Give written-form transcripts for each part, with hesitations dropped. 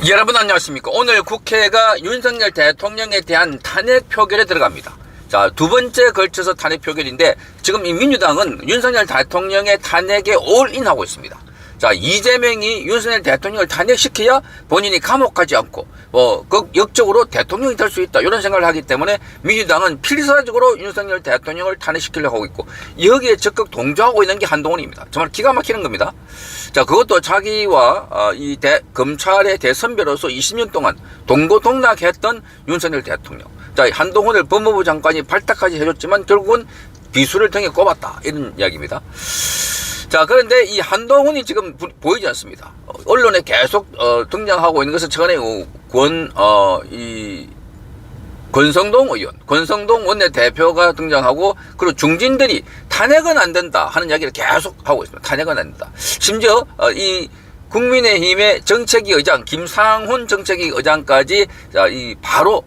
여러분 안녕하십니까. 오늘 국회가 윤석열 대통령에 대한 탄핵 표결에 들어갑니다. 자, 두 번째 걸쳐서 탄핵 표결인데 지금 이 민주당은 윤석열 대통령의 탄핵에 올인하고 있습니다. 자, 이재명이 윤석열 대통령을 탄핵시켜야 본인이 감옥 가지 않고 역적으로 대통령이 될 수 있다 이런 생각을 하기 때문에 민주당은 필사적으로 윤석열 대통령을 탄핵시키려고 하고 있고 여기에 적극 동조하고 있는 게 한동훈입니다. 정말 기가 막히는 겁니다. 자, 그것도 자기와 검찰의 대선배로서 20년 동안 동고동락했던 윤석열 대통령. 자, 한동훈을 법무부 장관이 발탁까지 해줬지만 결국은 비수를 등에 꼽았다 이런 이야기입니다. 자, 그런데 이 한동훈이 지금 보이지 않습니다. 언론에 계속 등장하고 있는 것은 최근에 권성동 의원, 권성동 원내대표가 등장하고 그리고 중진들이 탄핵은 안 된다 하는 이야기를 계속 하고 있습니다. 탄핵은 안 된다. 심지어 이 국민의힘의 정책위 의장 김상훈 정책위 의장까지 바로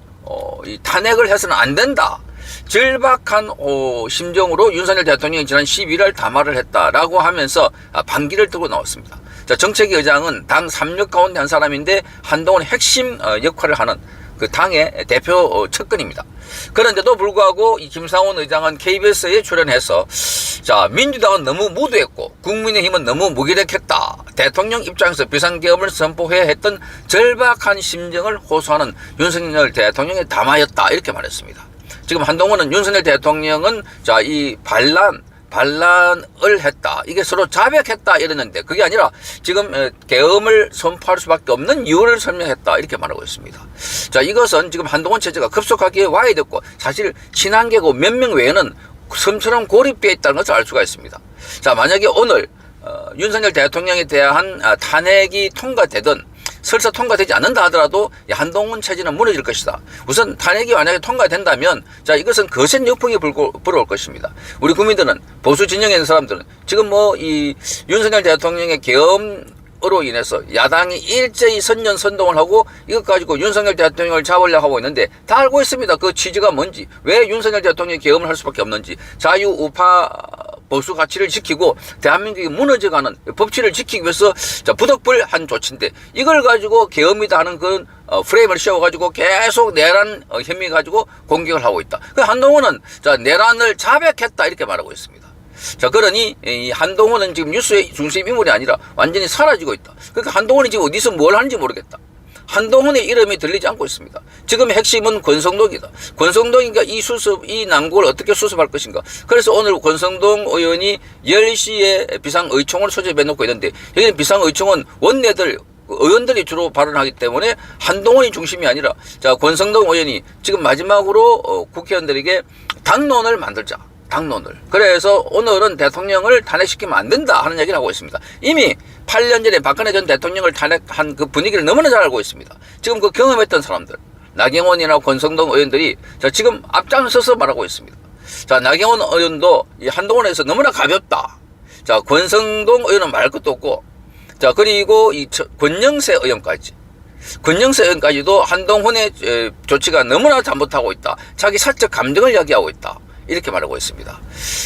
이 탄핵을 해서는 안 된다. 절박한 심정으로 윤석열 대통령이 지난 11월 담화를 했다라고 하면서 반기를 들고 나왔습니다. 자, 정책위 의장은 당 3력 가운데 한 사람인데 한동훈 핵심 역할을 하는 그 당의 대표 측근입니다. 그런데도 불구하고 이 김상훈 의장은 KBS에 출연해서 자, 민주당은 너무 무도했고 국민의힘은 너무 무기력했다. 대통령 입장에서 비상계엄을 선포해야 했던 절박한 심정을 호소하는 윤석열 대통령의 담화였다 이렇게 말했습니다. 지금 한동훈은 윤석열 대통령은 자, 이 반란을 했다. 이게 서로 자백했다 이랬는데 그게 아니라 지금 계엄을 선포할 수밖에 없는 이유를 설명했다 이렇게 말하고 있습니다. 자, 이것은 지금 한동훈 체제가 급속하게 와해됐고 사실 친한계고 몇 명 외에는 섬처럼 고립되어 있다는 것을 알 수가 있습니다. 자, 만약에 오늘 윤석열 대통령에 대한 탄핵이 통과되든 설사 통과되지 않는다 하더라도 한동훈 체제는 무너질 것이다. 우선 탄핵이 만약에 통과된다면 자, 이것은 거센 역풍이 불어올 것입니다. 우리 국민들은 보수 진영에 있는 사람들은 지금 이 윤석열 대통령의 계엄으로 인해서 야당이 일제히 선전선동을 하고 이것 가지고 윤석열 대통령을 잡으려고 하고 있는데 다 알고 있습니다. 그 취지가 뭔지, 왜 윤석열 대통령이 계엄을 할 수밖에 없는지, 자유우파 보수 가치를 지키고 대한민국이 무너져가는 법치를 지키기 위해서 부득불한 조치인데 이걸 가지고 계엄이다 하는 그 프레임을 씌워가지고 계속 내란 혐의 가지고 공격을 하고 있다. 그 한동훈은 내란을 자백했다 이렇게 말하고 있습니다. 자, 그러니 이 한동훈은 지금 뉴스의 중심 인물이 아니라 완전히 사라지고 있다. 그러니까 한동훈이 지금 어디서 뭘 하는지 모르겠다. 한동훈의 이름이 들리지 않고 있습니다. 지금 핵심은 권성동이다. 권성동이가 이 난국을 어떻게 수습할 것인가. 그래서 오늘 권성동 의원이 10시에 비상의총을 소집해 놓고 있는데 여기는 비상의총은 의원들이 주로 발언하기 때문에 한동훈이 중심이 아니라 자, 권성동 의원이 지금 마지막으로 국회의원들에게 당론을 만들자. 당론을. 그래서 오늘은 대통령을 탄핵시키면 안 된다 하는 얘기를 하고 있습니다. 이미 8년 전에 박근혜 전 대통령을 탄핵한 그 분위기를 너무나 잘 알고 있습니다. 지금 그 경험했던 사람들, 나경원이나 권성동 의원들이 자, 지금 앞장서서 말하고 있습니다. 자, 나경원 의원도 이 한동훈에서 너무나 가볍다. 자, 권성동 의원은 말할 것도 없고, 자, 그리고 이 권영세 의원까지도 한동훈의 조치가 너무나 잘못하고 있다. 자기 사적 감정을 이야기하고 있다. 이렇게 말하고 있습니다.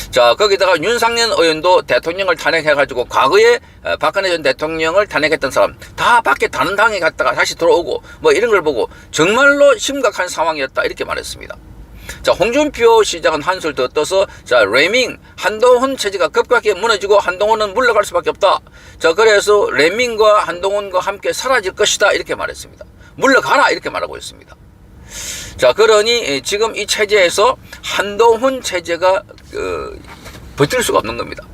자, 거기다가 윤상현 의원도 대통령을 탄핵해가지고 과거에 박근혜 전 대통령을 탄핵했던 사람 다 밖에 다른 당에 갔다가 다시 들어오고 이런 걸 보고 정말로 심각한 상황이었다 이렇게 말했습니다. 자, 홍준표 시장은 한술 더 떠서 자, 한동훈 체제가 급격하게 무너지고 한동훈은 물러갈 수밖에 없다. 자, 그래서 레밍과 한동훈과 함께 사라질 것이다 이렇게 말했습니다. 물러가라 이렇게 말하고 있습니다. 자, 그러니 지금 이 체제에서 한동훈 체제가 버틸 수가 없는 겁니다.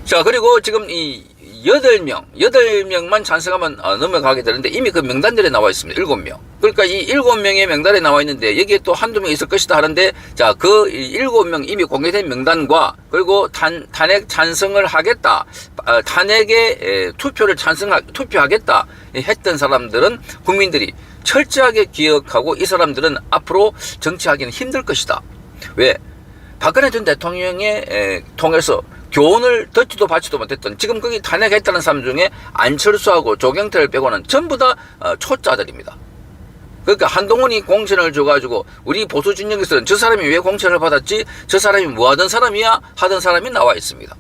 자, 그리고 지금 이 8명만 찬성하면 넘어가게 되는데 이미 그 명단들에 나와 있습니다. 7명. 그러니까 이 7명의 명단에 나와 있는데 여기에 또 한두 명 있을 것이다 하는데 자, 그 7명 이미 공개된 명단과 그리고 탄핵 찬성을 하겠다. 탄핵에 투표하겠다 했던 사람들은 국민들이 철저하게 기억하고 이 사람들은 앞으로 정치하기는 힘들 것이다. 왜? 박근혜 전 대통령의 통해서 교훈을 듣지도 받지도 못했던 지금 거기 탄핵했다는 사람 중에 안철수하고 조경태를 빼고는 전부 다 초짜들입니다. 그러니까 한동훈이 공천을 줘가지고 우리 보수 진영에서는 저 사람이 왜 공천을 받았지? 저 사람이 뭐 하던 사람이야? 하던 사람이 나와 있습니다.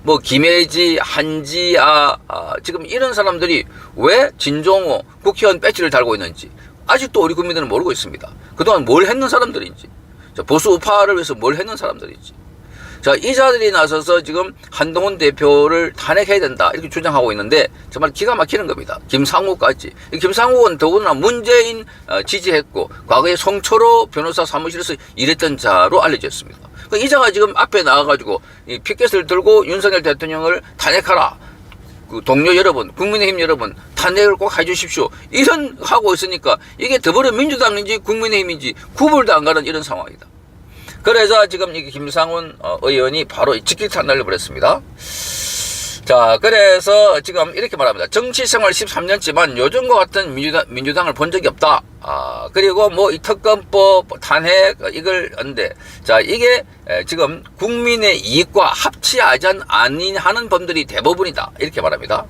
뭐 김혜지, 한지아, 지금 이런 사람들이 왜 진종호 국회의원 배지를 달고 있는지 아직도 우리 국민들은 모르고 있습니다. 그동안 뭘 했는 사람들인지, 보수 우파를 위해서 뭘 했는 사람들인지. 자, 이 자들이 나서서 지금 한동훈 대표를 탄핵해야 된다 이렇게 주장하고 있는데 정말 기가 막히는 겁니다. 김상욱까지. 김상욱은 더구나 문재인 지지했고 과거에 송철호 변호사 사무실에서 일했던 자로 알려져 있습니다. 이 자가 지금 앞에 나와가지고 이 피켓을 들고 윤석열 대통령을 탄핵하라. 그 동료 여러분, 국민의힘 여러분, 탄핵을 꼭 해주십시오. 이런 하고 있으니까 이게 더불어민주당인지 국민의힘인지 구분도 안 가는 이런 상황이다. 그래서 지금 이 김상훈 의원이 바로 직격탄 날려버렸습니다. 자, 그래서 지금 이렇게 말합니다. 정치생활 13년지만 요즘과 같은 민주당을 본 적이 없다. 그리고 뭐 이 특검법, 탄핵, 이걸 하는데, 자, 이게 지금 국민의 이익과 합치하지 아니하는 범들이 대부분이다. 이렇게 말합니다.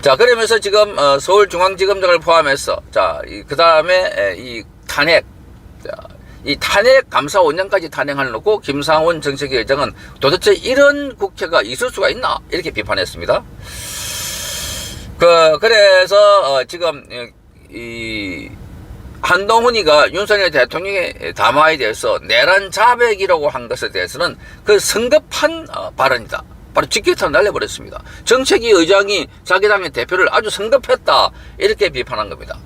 자, 그러면서 지금 서울중앙지검장을 포함해서, 자, 그 다음에 이 탄핵, 자, 이 탄핵 감사 원장까지 탄핵을 놓고 김상훈 정책위 의장은 도대체 이런 국회가 있을 수가 있나 이렇게 비판했습니다. 그래서 지금 이 한동훈이가 윤석열 대통령의 담화에 대해서 내란 자백이라고 한 것에 대해서는 그 성급한 발언이다. 바로 직격탄을 날려버렸습니다. 정책위 의장이 자기 당의 대표를 아주 성급했다 이렇게 비판한 겁니다.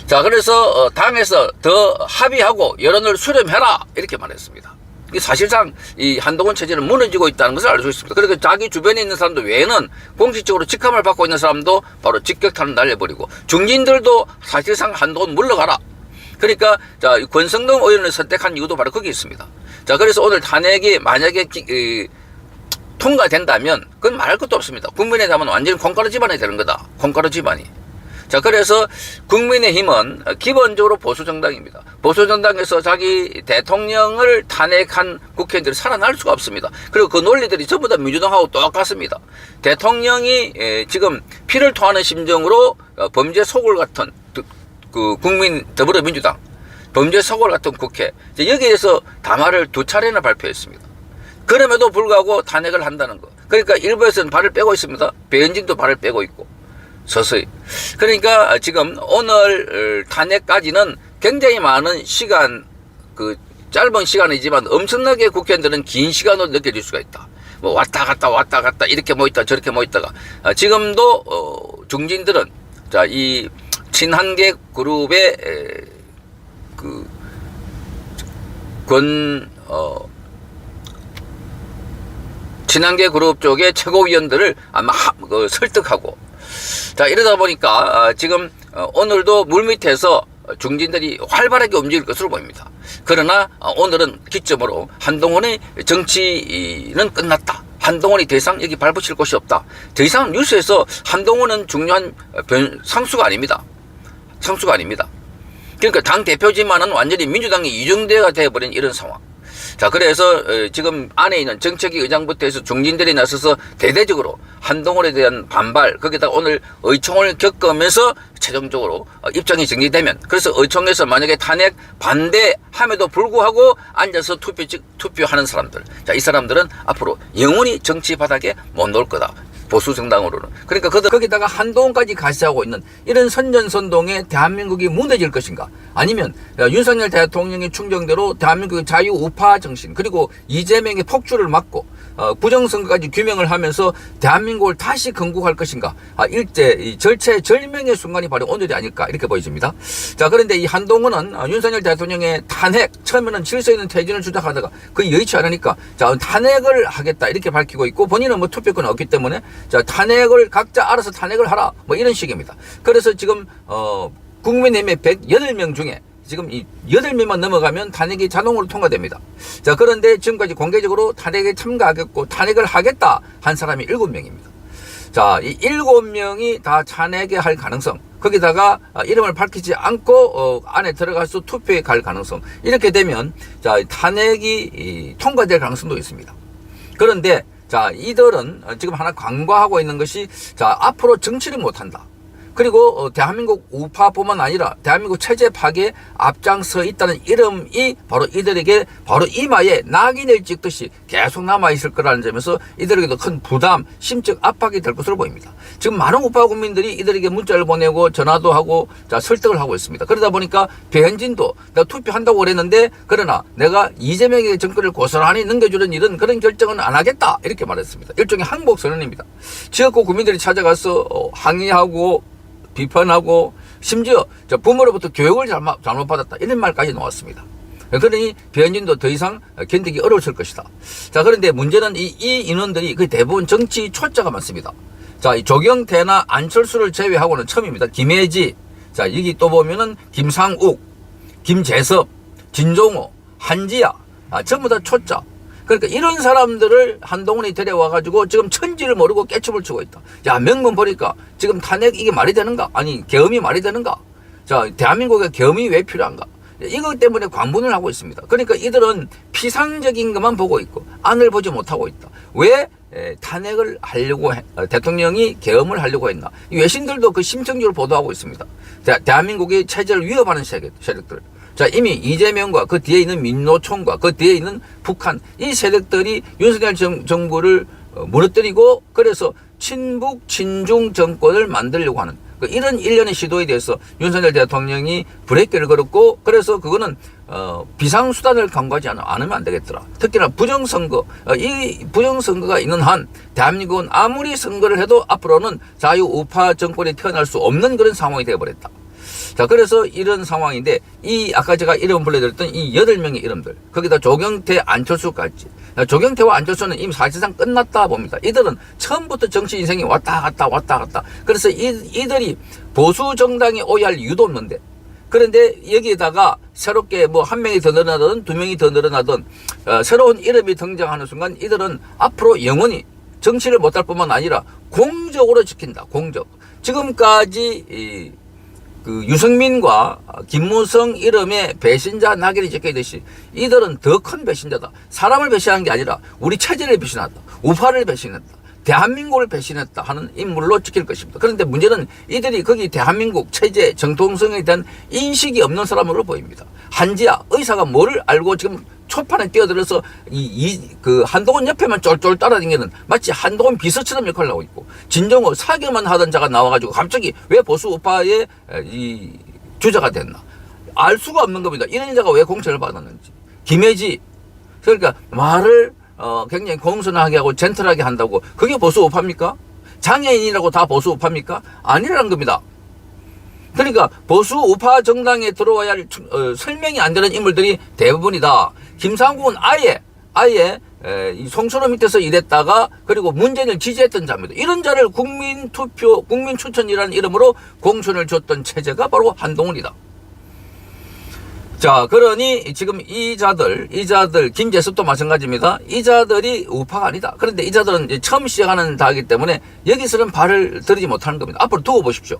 자, 그래서 당에서 더 합의하고 여론을 수렴해라 이렇게 말했습니다. 사실상 이 한동훈 체제는 무너지고 있다는 것을 알 수 있습니다. 그러니까 자기 주변에 있는 사람들 외에는 공식적으로 직함을 받고 있는 사람도 바로 직격탄을 날려버리고 중진들도 사실상 한동훈 물러가라. 그러니까 자, 권성동 의원을 선택한 이유도 바로 거기 있습니다. 자, 그래서 오늘 탄핵이 만약에 통과된다면 그건 말할 것도 없습니다. 국민의당은 완전히 콩가루 집안이 되는 거다. 콩가루 집안이. 자, 그래서 국민의힘은 기본적으로 보수정당입니다. 보수정당에서 자기 대통령을 탄핵한 국회의원들이 살아날 수가 없습니다. 그리고 그 논리들이 전부 다 민주당하고 똑같습니다. 대통령이 지금 피를 토하는 심정으로 범죄 소굴 같은 그 국민 더불어민주당 범죄 소굴 같은 국회 여기에서 담화를 2차례나 발표했습니다. 그럼에도 불구하고 탄핵을 한다는 거. 그러니까 일부에서는 발을 빼고 있습니다. 배현진도 발을 빼고 있고. 서서히. 그러니까 지금 오늘 탄핵까지는 굉장히 많은 시간, 그 짧은 시간이지만 엄청나게 국회의원들은 긴 시간으로 느껴질 수가 있다. 뭐 왔다 갔다 이렇게 모였다 저렇게 모였다가 지금도 중진들은 자, 이 친한계 그룹의 친한계 그룹 쪽의 최고위원들을 아마 설득하고 자, 이러다 보니까 지금 오늘도 물밑에서 중진들이 활발하게 움직일 것으로 보입니다. 그러나 오늘은 기점으로 한동훈의 정치는 끝났다. 한동훈이 더 이상 여기 발붙일 곳이 없다. 더 이상 뉴스에서 한동훈은 중요한 상수가 아닙니다. 상수가 아닙니다. 그러니까 당 대표지만은 완전히 민주당이 이중대가 되어버린 이런 상황. 자, 그래서 지금 안에 있는 정책위 의장부터 해서 중진들이 나서서 대대적으로 한동훈에 대한 반발, 거기다가 오늘 의총을 겪으면서 최종적으로 입장이 정리되면, 그래서 의총에서 만약에 탄핵 반대함에도 불구하고 앉아서 투표하는 사람들, 자, 이 사람들은 앞으로 영원히 정치 바닥에 못 놓을 거다. 보수 정당으로는. 그러니까 거기다가 한동훈까지 가시하고 있는 이런 선전선동에 대한민국이 무너질 것인가? 아니면 윤석열 대통령의 충정대로 대한민국의 자유우파 정신 그리고 이재명의 폭주를 막고 부정선거까지 규명을 하면서 대한민국을 다시 건국할 것인가? 일제 이 절체절명의 순간이 바로 오늘이 아닐까 이렇게 보여집니다. 자, 그런데 이 한동훈은 윤석열 대통령의 탄핵 처음에는 질서 있는 퇴진을 주장하다가 거의 여의치 않으니까 자, 탄핵을 하겠다 이렇게 밝히고 있고 본인은 뭐 투표권은 없기 때문에 자, 탄핵을 각자 알아서 탄핵을 하라 뭐 이런 식입니다. 그래서 지금 국민의힘의 108명 중에 지금 이 8명만 넘어가면 탄핵이 자동으로 통과됩니다. 자, 그런데 지금까지 공개적으로 탄핵에 참가하겠고 탄핵을 하겠다 한 사람이 7명입니다. 자, 이 7명이 다 탄핵에 할 가능성, 거기다가 이름을 밝히지 않고 안에 들어가서 투표에 갈 가능성, 이렇게 되면 자, 탄핵이 통과될 가능성도 있습니다. 그런데 자, 이들은 지금 하나 간과하고 있는 것이 자, 앞으로 정치를 못한다. 그리고 대한민국 우파뿐만 아니라 대한민국 체제 파괴에 앞장서 있다는 이름이 바로 이들에게 바로 이마에 낙인을 찍듯이 계속 남아있을 거라는 점에서 이들에게도 큰 부담, 심적 압박이 될 것으로 보입니다. 지금 많은 우파 국민들이 이들에게 문자를 보내고 전화도 하고 설득을 하고 있습니다. 그러다 보니까 배현진도 내가 투표한다고 그랬는데 그러나 내가 이재명의 정권을 고스란히 넘겨주는 일은 그런 결정은 안 하겠다 이렇게 말했습니다. 일종의 항복선언입니다. 지역구 국민들이 찾아가서 항의하고 비판하고 심지어 부모로부터 교육을 잘못 받았다 이런 말까지 나왔습니다. 그러니 배현진도 더 이상 견디기 어려웠을 것이다. 자, 그런데 문제는 이 인원들이 거의 대부분 정치 초짜가 많습니다. 자, 이 조경태나 안철수를 제외하고는 처음입니다. 김혜지, 자, 여기 또 보면은 김상욱, 김재섭, 진종호, 한지아, 전부 다 초짜. 그러니까 이런 사람들을 한동훈이 데려와가지고 지금 천지를 모르고 깨춤을 추고 있다. 야, 명문 보니까 지금 탄핵 이게 말이 되는가? 아니, 계엄이 말이 되는가? 자, 대한민국에 계엄이 왜 필요한가? 이것 때문에 광분을 하고 있습니다. 그러니까 이들은 피상적인 것만 보고 있고 안을 보지 못하고 있다. 왜 탄핵을 하려고 대통령이 계엄을 하려고 했나? 이 외신들도 그 심층적으로 보도하고 있습니다. 대한민국의 체제를 위협하는 세력들. 자, 이미 이재명과 그 뒤에 있는 민노총과 그 뒤에 있는 북한 이 세력들이 윤석열 정부를 무너뜨리고 그래서 친북 친중 정권을 만들려고 하는 이런 일련의 시도에 대해서 윤석열 대통령이 브레이크를 걸었고 그래서 그거는 비상수단을 강구하지 않으면 안 되겠더라. 특히나 부정선거, 이 부정선거가 있는 한 대한민국은 아무리 선거를 해도 앞으로는 자유우파 정권이 태어날 수 없는 그런 상황이 되어버렸다. 자, 그래서 이런 상황인데 아까 제가 이름 불러드렸던 이 8명의 이름들 거기다 조경태, 안철수까지 조경태와 안철수는 이미 사실상 끝났다 봅니다. 이들은 처음부터 정치 인생이 왔다 갔다 그래서 이들이 보수 정당에 오해할 이유도 없는데 그런데 여기에다가 새롭게 뭐 한 명이 더 늘어나든 두 명이 더 늘어나든 새로운 이름이 등장하는 순간 이들은 앞으로 영원히 정치를 못할 뿐만 아니라 공적으로 지킨다. 공적. 지금까지 그 유승민과 김무성 이름에 배신자 낙인이 적혀있듯이 이들은 더 큰 배신자다. 사람을 배신한 게 아니라 우리 체제를 배신했다. 우파를 배신했다. 대한민국을 배신했다 하는 인물로 찍힐 것입니다. 그런데 문제는 이들이 거기 대한민국 체제 정통성에 대한 인식이 없는 사람으로 보입니다. 한지아 의사가 뭐를 알고 지금 초판에 뛰어들어서 그 한동훈 옆에만 쫄쫄 따라다니는 마치 한동훈 비서처럼 역할을 하고 있고 진정호 사교만 하던 자가 나와가지고 갑자기 왜 보수 우파의 주자가 됐나 알 수가 없는 겁니다. 이런 자가 왜 공천을 받았는지. 김혜지 그러니까 말을 굉장히 공손하게 하고 젠틀하게 한다고 그게 보수 우파입니까? 장애인이라고 다 보수 우파입니까? 아니라는 겁니다. 그러니까 보수 우파 정당에 들어와야 할 설명이 안 되는 인물들이 대부분이다. 김상국은 아예 이 송철호 밑에서 일했다가 그리고 문재인을 지지했던 자입니다. 이런 자를 국민투표, 국민추천이라는 이름으로 공천을 줬던 체제가 바로 한동훈이다. 자, 그러니 지금 이 자들 김재섭도 마찬가지입니다. 이 자들이 우파가 아니다. 그런데 이 자들은 이제 처음 시작하는 자이기 때문에 여기서는 발을 들이지 못하는 겁니다. 앞으로 두고 보십시오.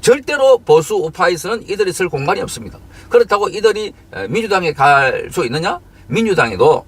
절대로 보수 우파에서는 이들이 쓸 공간이 없습니다. 그렇다고 이들이 민주당에 갈 수 있느냐? 민주당에도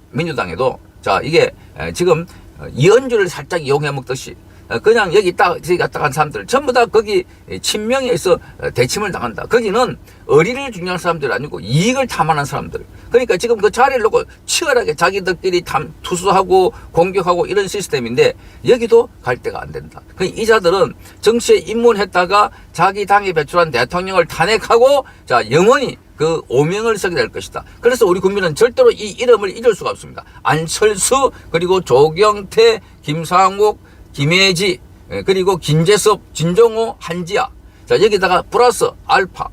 자, 이게 지금 이은주를 살짝 이용해 먹듯이 그냥 여기 갔다 간 사람들 전부 다 거기 친명에서 대침을 당한다. 거기는 의리를 중요한 사람들이 아니고 이익을 탐하는 사람들. 그러니까 지금 그 자리를 놓고 치열하게 자기들끼리 투수하고 공격하고 이런 시스템인데 여기도 갈 데가 안 된다. 이 자들은 정치에 입문했다가 자기 당이 배출한 대통령을 탄핵하고 자 영원히 그 오명을 쓰게 될 것이다. 그래서 우리 국민은 절대로 이 이름을 잊을 수가 없습니다. 안철수 그리고 조경태, 김상욱, 김혜지 그리고 김재섭, 진종호, 한지아 자 여기다가 플러스 알파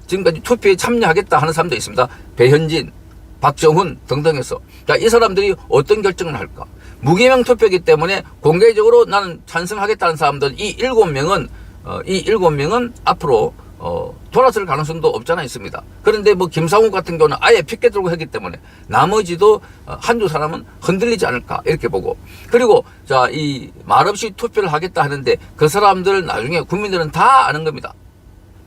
지금까지 투표에 참여하겠다 하는 사람도 있습니다. 배현진, 박정훈 등등해서 자 이 사람들이 어떤 결정을 할까? 무기명 투표이기 때문에 공개적으로 나는 찬성하겠다는 사람들 이 7명은 앞으로 돌아설 가능성도 없잖아 있습니다. 그런데 뭐 김상욱 같은 경우는 아예 핏게 들고 했기 때문에 나머지도 한두 사람은 흔들리지 않을까 이렇게 보고 그리고 자 이 말없이 투표를 하겠다 하는데 그 사람들 나중에 국민들은 다 아는 겁니다.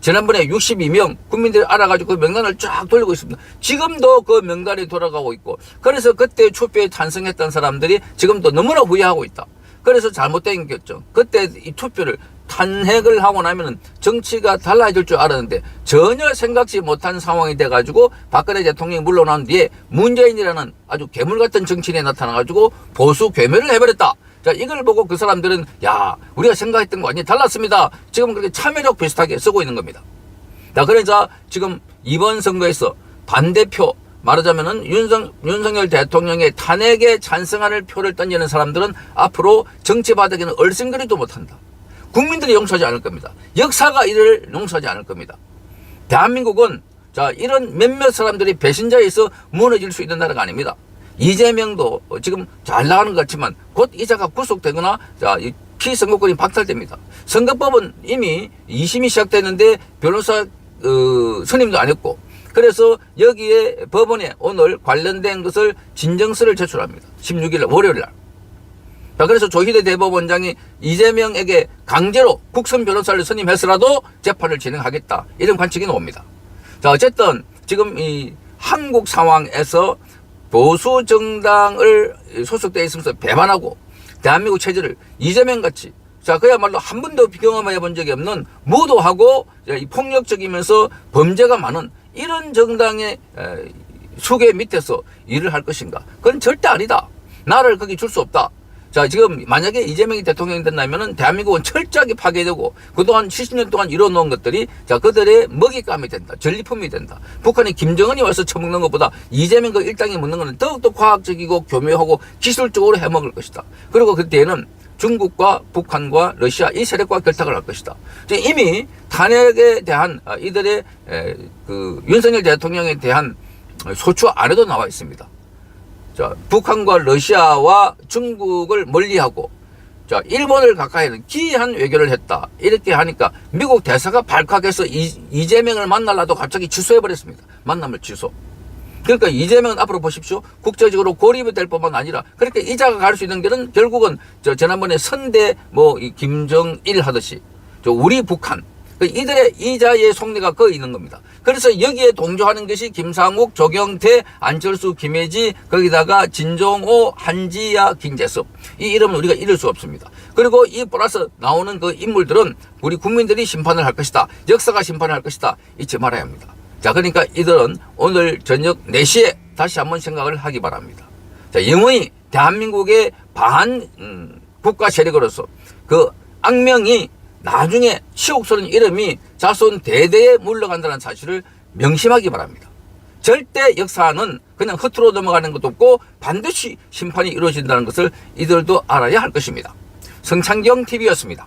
지난번에 62명 국민들이 알아가지고 그 명단을 쫙 돌리고 있습니다. 지금도 그 명단이 돌아가고 있고 그래서 그때 투표에 찬성했던 사람들이 지금도 너무나 후회하고 있다. 그래서 잘못된 결정. 그때 이 투표를 탄핵을 하고 나면은 정치가 달라질 줄 알았는데 전혀 생각지 못한 상황이 돼가지고 박근혜 대통령이 물러난 뒤에 문재인이라는 아주 괴물 같은 정치인이 나타나가지고 보수 괴멸을 해버렸다. 자, 이걸 보고 그 사람들은 야, 우리가 생각했던 거 완전히 달랐습니다. 지금 그렇게 참여력 비슷하게 쓰고 있는 겁니다. 자, 그래서 지금 이번 선거에서 반대표, 말하자면은 윤석열 대통령의 탄핵에 찬성하는 표를 던지는 사람들은 앞으로 정치 바닥에는 얼씬거리도 못한다. 국민들이 용서하지 않을 겁니다. 역사가 이를 용서하지 않을 겁니다. 대한민국은 자, 이런 몇몇 사람들이 배신자에 있어 무너질 수 있는 나라가 아닙니다. 이재명도 지금 잘 나가는 것 같지만 곧 이자가 구속되거나 자, 피선거권이 박탈됩니다. 선거법은 이미 2심이 시작됐는데 변호사 선임도 안 했고, 그래서 여기에 법원에 오늘 관련된 것을 진정서를 제출합니다. 16일 월요일 날. 자, 그래서 조희대 대법원장이 이재명에게 강제로 국선 변호사를 선임해서라도 재판을 진행하겠다, 이런 관측이 나옵니다. 자, 어쨌든 지금 이 한국 상황에서 보수 정당을 소속되어 있으면서 배반하고 대한민국 체제를 이재명같이, 자, 그야말로 한 번도 경험해 본 적이 없는 무도하고 폭력적이면서 범죄가 많은 이런 정당의 수계 밑에서 일을 할 것인가? 그건 절대 아니다. 나라를 거기 줄 수 없다. 자, 지금 만약에 이재명이 대통령이 된다면은 대한민국은 철저하게 파괴되고 그동안 70년 동안 이뤄놓은 것들이 자, 그들의 먹잇감이 된다. 전리품이 된다. 북한의 김정은이 와서 처먹는 것보다 이재명 그 일당이 먹는 것은 더욱더 과학적이고 교묘하고 기술적으로 해먹을 것이다. 그리고 그때는 중국과 북한과 러시아 이 세력과 결탁을 할 것이다. 이미 탄핵에 대한 이들의 그 윤석열 대통령에 대한 소추 안에도 나와 있습니다. 자, 북한과 러시아와 중국을 멀리하고 자, 일본을 가까이 하는 기이한 외교를 했다. 이렇게 하니까 미국 대사가 발칵해서 이재명을 만나려도 갑자기 취소해버렸습니다. 만남을 취소. 그러니까 이재명은 앞으로 보십시오. 국제적으로 고립이 될 뿐만 아니라 그렇게 이자가 갈 수 있는 길은 결국은 지난번에 선대 김정일 하듯이 우리 북한 이들의 이자의 속내가 거의 있는 겁니다. 그래서 여기에 동조하는 것이 김상욱, 조경태, 안철수, 김혜지, 거기다가 진종호, 한지야, 김재섭. 이 이름은 우리가 잃을 수 없습니다. 그리고 이 플러스 나오는 그 인물들은 우리 국민들이 심판을 할 것이다. 역사가 심판을 할 것이다. 잊지 말아야 합니다. 자, 그러니까 이들은 오늘 저녁 4시에 다시 한번 생각을 하기 바랍니다. 자, 영원히 대한민국의 국가 세력으로서 그 악명이 나중에 치욕스러운 이름이 자손 대대에 물러간다는 사실을 명심하기 바랍니다. 절대 역사는 그냥 흐트러 넘어가는 것도 없고 반드시 심판이 이루어진다는 것을 이들도 알아야 할 것입니다. 성창경 TV였습니다.